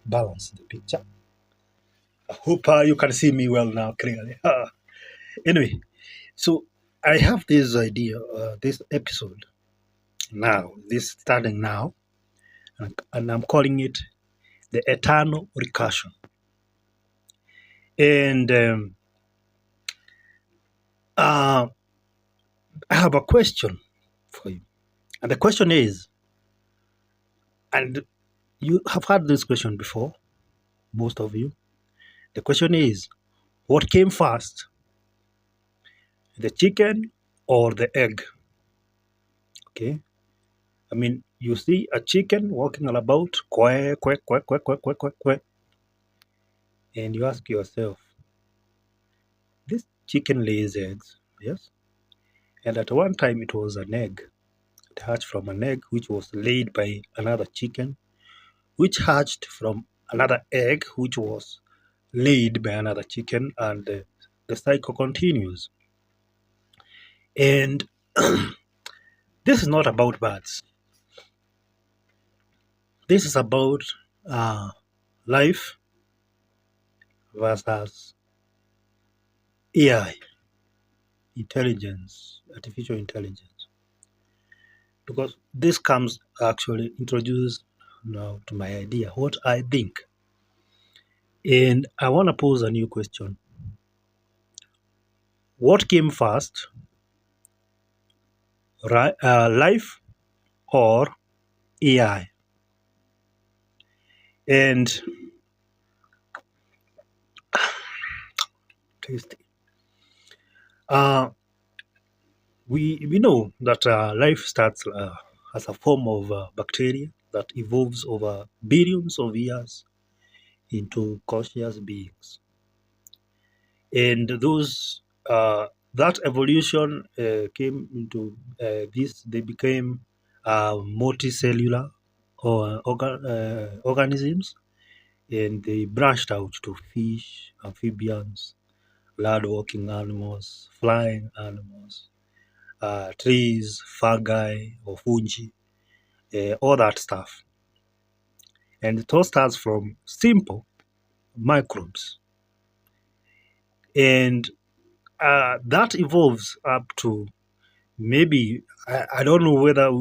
balance the picture. I hope you can see me well now, clearly. Anyway, so I have this idea, this episode now, this starting now, and I'm calling it the Eternal Recursion. And I have a question for you. And the question is, and you have had this question before, most of you. The question is, what came first, the chicken or the egg? Okay. I mean, you see a chicken walking all about, quack, quack, quack, quack, quack, quack, quack, quack, and you ask yourself, this chicken lays eggs, yes? And at one time it was an egg. It hatched from an egg which was laid by another chicken, which hatched from another egg which was laid by another chicken, and the cycle continues. And this is not about birds. This is about life versus AI, intelligence, artificial intelligence. Because this comes actually introduced now to my idea, what I think. And I want to pose a new question. What came first, life or AI? And tasty. We know that life starts as a form of bacteria that evolves over billions of years into conscious beings. And those that evolution came into this. They became multicellular organisms, and they branched out to fish, amphibians, land-walking animals, flying animals, trees, fungi, or fungi, all that stuff. And it all starts from simple microbes. And that evolves up to maybe, I don't know whether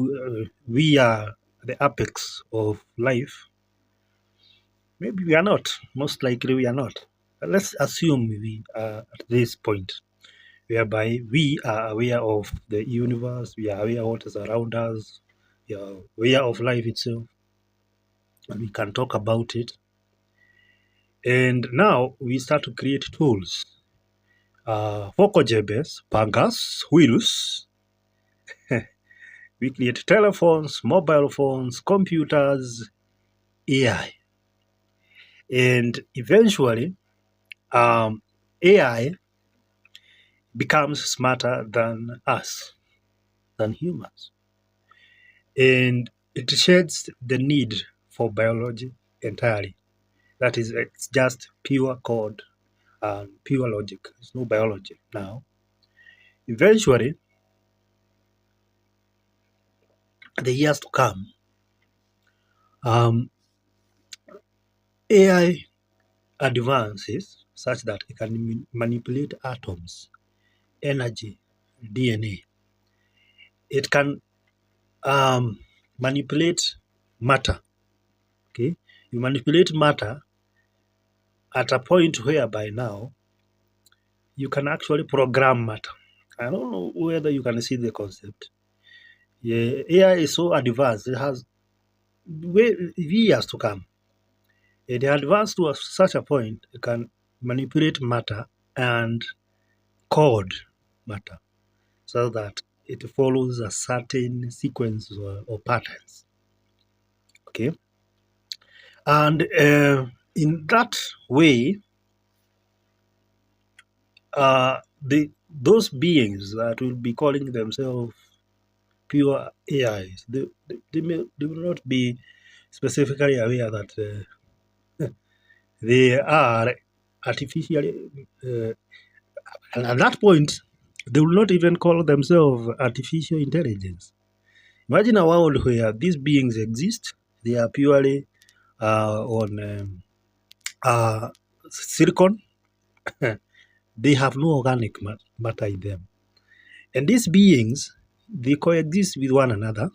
we are the apex of life. Maybe we are not. Most likely we are not. But let's assume we are at this point, whereby we are aware of the universe, we are aware of what is around us, we are aware of life itself, and we can talk about it. And now we start to create tools. Fokojebes, pangas, wheels. We create telephones, mobile phones, computers, AI. And eventually, AI becomes smarter than us, than humans. And it sheds the need for biology entirely. That is, it's just pure code and pure logic. There's no biology now. Eventually, the years to come, AI advances such that it can manipulate atoms, energy, DNA. It can manipulate matter. Okay, you manipulate matter at a point whereby now you can actually program matter. I don't know whether you can see the concept. Yeah, AI is so advanced; it has years to come. It advanced to such a point it can manipulate matter and code matter so that it follows a certain sequence or patterns. Okay, and in that way, those beings that will be calling themselves pure AIs, they will not be specifically aware that they are artificially, and at that point, they will not even call themselves artificial intelligence. Imagine a world where these beings exist, they are purely on silicon, they have no organic matter in them. And these beings, they coexist with one another.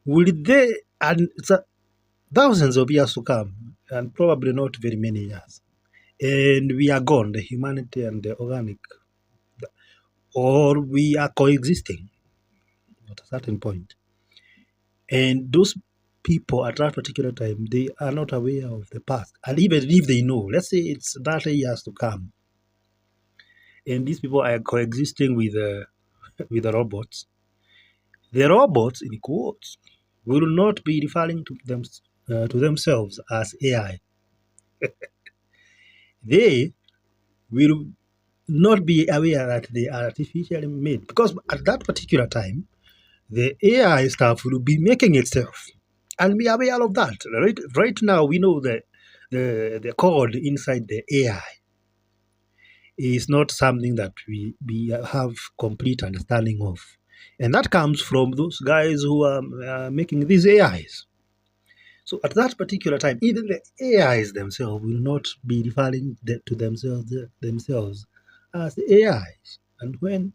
Will they, and it's thousands of years to come, and probably not very many years, and we are gone, the humanity and the organic, or we are coexisting at a certain point. And those people at that particular time, they are not aware of the past. And even if they know, let's say it's 30 years to come, and these people are coexisting with with the robots. The robots, in quotes, will not be referring to themselves as AI. They will not be aware that they are artificially made, because at that particular time, the AI stuff will be making itself, and be aware of that. Right now, we know that the code inside the AI is not something that we have complete understanding of. And that comes from those guys who are making these AIs. So at that particular time, even the AIs themselves will not be referring to themselves as AIs. And when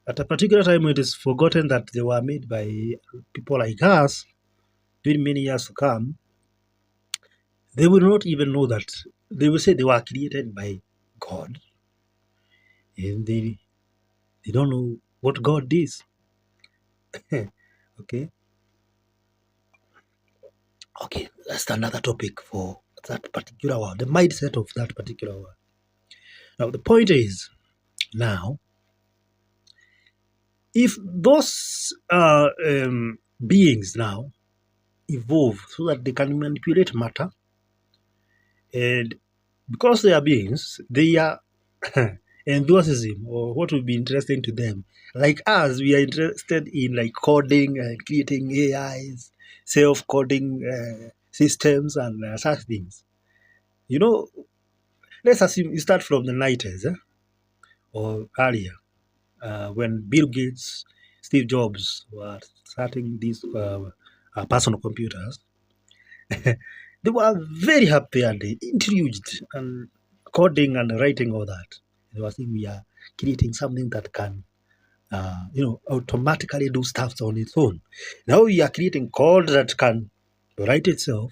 at a particular time it is forgotten that they were made by people like us, very many years to come, they will not even know that. They will say they were created by God, and they don't know what God is. Okay. Okay, that's another topic for that particular one, the mindset of that particular one. Now, the point is, now, if those beings now evolve so that they can manipulate matter, and because they are beings, they are enthusiasm, or what would be interesting to them. Like us, we are interested in like coding and creating AIs, self-coding systems, and such things. You know, let's assume you start from the 90s or earlier, when Bill Gates, Steve Jobs were starting these personal computers. They were very happy and they intrigued and coding and writing all that. They were saying we are creating something that can, automatically do stuff on its own. Now we are creating code that can write itself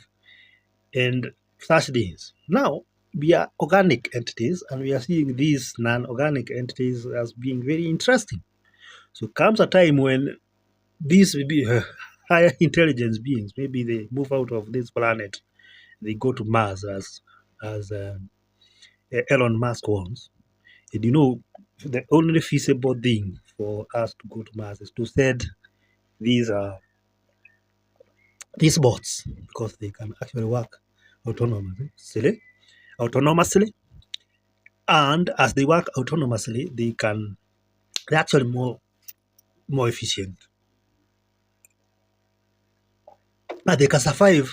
and such things. Now we are organic entities and we are seeing these non-organic entities as being very interesting. So comes a time when these will be higher intelligence beings, maybe they move out of this planet, they go to Mars as Elon Musk wants. And the only feasible thing for us to go to Mars is to send these uh, these bots, because they can actually work autonomously, and as they work autonomously, they're actually more efficient, and they can survive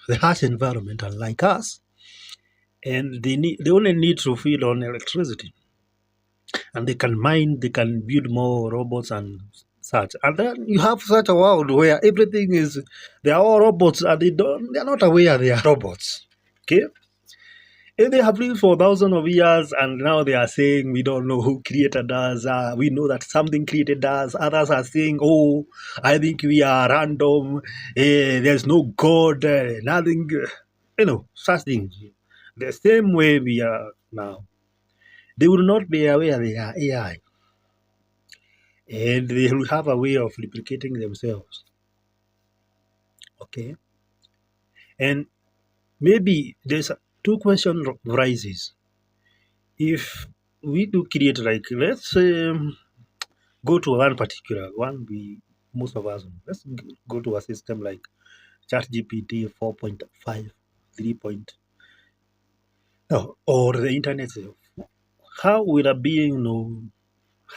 the harsh environment unlike us. And they only need to feed on electricity, and they can mine, they can build more robots and such. And then you have such a world where everything is, they are all robots, and they're not aware they are robots. Okay. And they have lived for thousands of years, and now they are saying we don't know who created us. We know that something created us. Others are saying, "Oh, I think we are random. There's no God. Nothing." Such things. The same way we are now. They will not be aware they are AI, and they will have a way of replicating themselves. Okay, and maybe there's two question rises. If we do create, like, let's go to one particular one, we most of us, let's go to a system like ChatGPT 4.5, 3 point, no, or the internet itself. How will a being know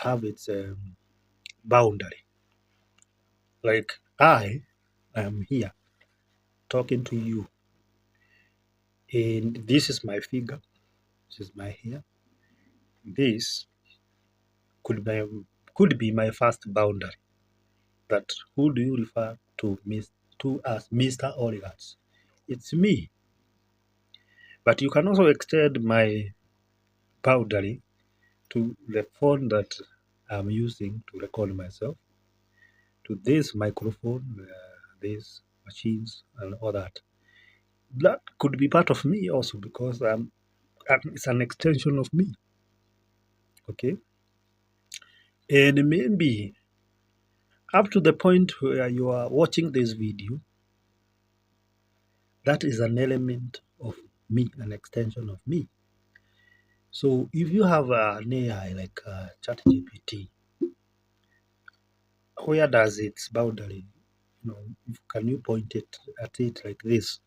have its boundary? Like, I am here talking to you, and this is my figure, this is my hair. This could be my first boundary. That who do you refer to as Mr. Oligarchs? it's me. But you can also extend my boundary to the phone that I'm using to record myself, to this microphone, these machines, and all that. That could be part of me also because it's an extension of me. Okay. And maybe up to the point where you are watching this video, that is an element of me, an extension of me. So if you have an AI like ChatGPT, where does its boundary? Can you point it at it like this?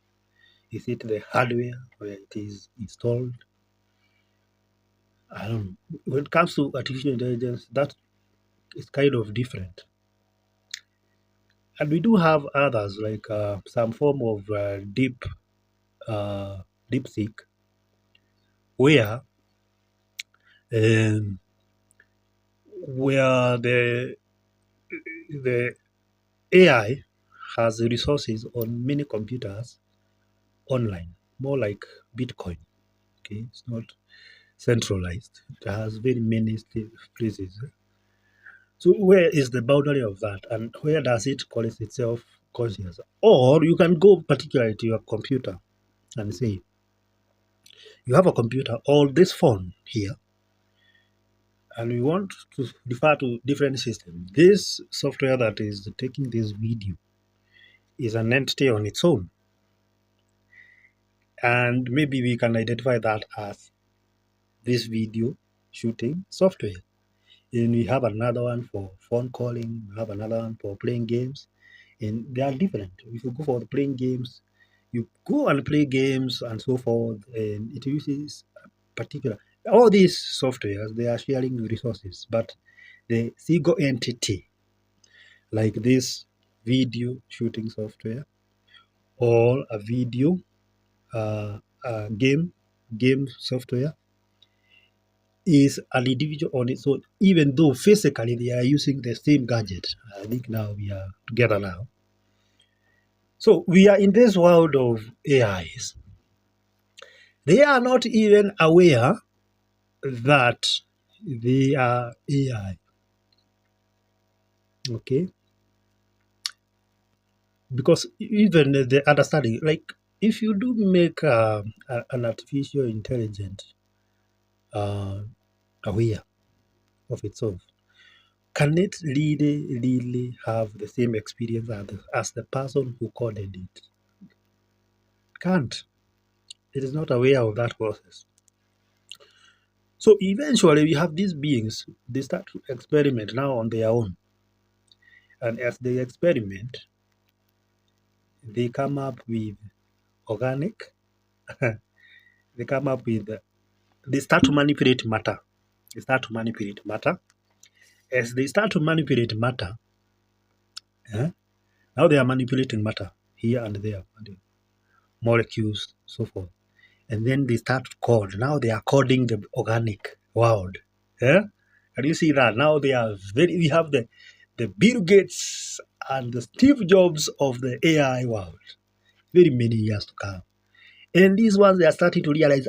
Is it the hardware where it is installed? I don't know. When it comes to artificial intelligence, that is kind of different. And we do have others like some form of deep seek, where um, where the AI has resources on many computers online, more like Bitcoin. Okay, it's not centralized. It has very many places. So where is the boundary of that, and where does it call itself conscious? Or you can go particularly to your computer and say, you have a computer or this phone here, and we want to refer to different systems. This software that is taking this video is an entity on its own. And maybe we can identify that as this video shooting software. And we have another one for phone calling, we have another one for playing games, and they are different. If you go for playing games, you go and play games and so forth, and it uses particular. All these softwares, they are sharing resources, but the single entity, like this video shooting software or a video game software, is an individual on its own, even though physically they are using the same gadget. I think now we are together now. So we are in this world of AIs. They are not even aware that they are AI. Okay? Because even the understanding, like if you do make an artificial intelligence aware of itself, can it really have the same experience as the person who coded it? Can't. It is not aware of that process. So eventually we have these beings, they start to experiment now on their own. And as they experiment, they come up with organic, they come up with, they start to manipulate matter. They start to manipulate matter. As they start to manipulate matter, now they are manipulating matter here and there, molecules, so forth. And then they start to code. Now they are coding the organic world. Yeah? And you see that now we have the Bill Gates and the Steve Jobs of the AI world. Very many years to come. And these ones, they are starting to realize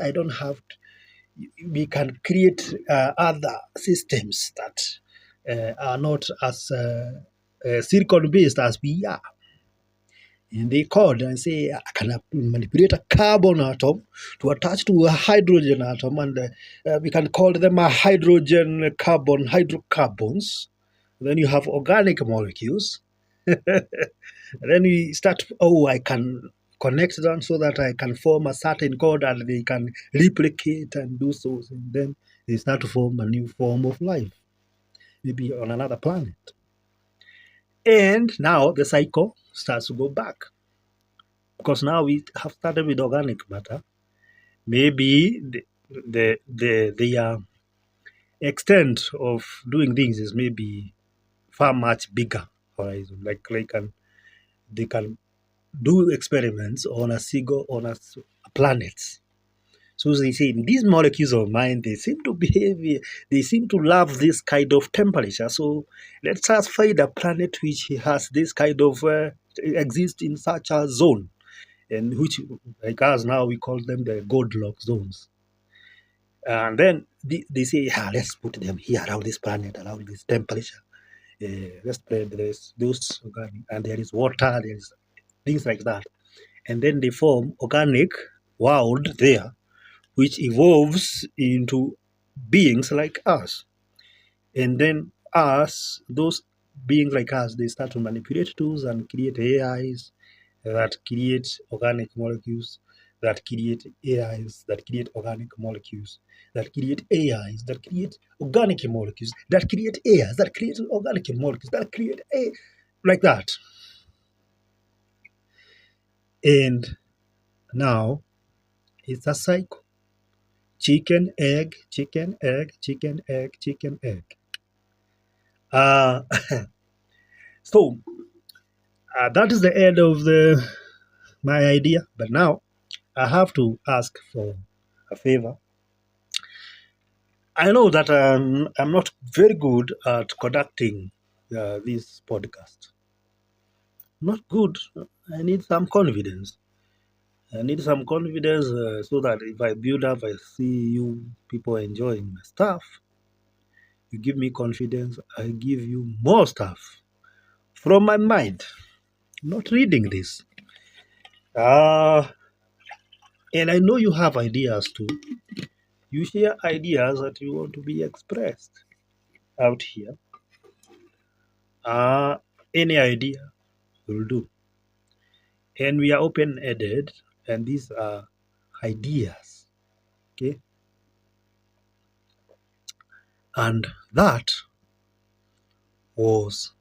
we can create other systems that are not as silicon-based as we are. And they called and say, I can manipulate a carbon atom to attach to a hydrogen atom, and we can call them a hydrogen carbon hydrocarbons. Then you have organic molecules. And then we start, I can connect them so that I can form a certain code and they can replicate and do so. And then they start to form a new form of life, maybe on another planet. And now the cycle starts to go back. Because now we have started with organic matter. Maybe the extent of doing things is maybe far much bigger horizon. Like they can do experiments on a planet. So they say these molecules of mine, they seem to behave, they seem to love this kind of temperature. So let's just find a planet which has this kind of exist in such a zone. and which, like us now, we call them the Goldilocks zones. And then they say, yeah, let's put them here around this planet, around this temperature. Let's spread this, those organic, and there is water, there is things like that. And then they form organic world there, which evolves into beings like us. And then us, those beings like us, they start to manipulate tools and create AIs that create organic molecules, that create AIs, that create organic molecules, that create AIs, that create organic molecules, that create AIs, that create organic molecules, that create A, like that. And now it's a cycle. Chicken, egg, chicken, egg, chicken, egg, chicken, egg. Uh, so that is the end of my idea. But now I have to ask for a favor. I know that I'm not very good at conducting this podcast. Not good. I need some confidence. I need some confidence so that if I build up, I see you people enjoying my stuff. You give me confidence, I give you more stuff from my mind. Not reading this. Uh, and I know you have ideas too. You share ideas that you want to be expressed out here. Uh, any idea will do. And we are open-ended, and these are ideas. Okay? And that was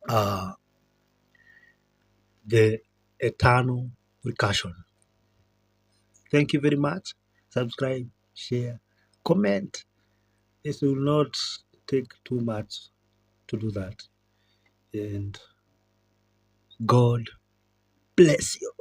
uh, the eternal recursion. Thank you very much. Subscribe, share, comment. It will not take too much to do that. And God bless you.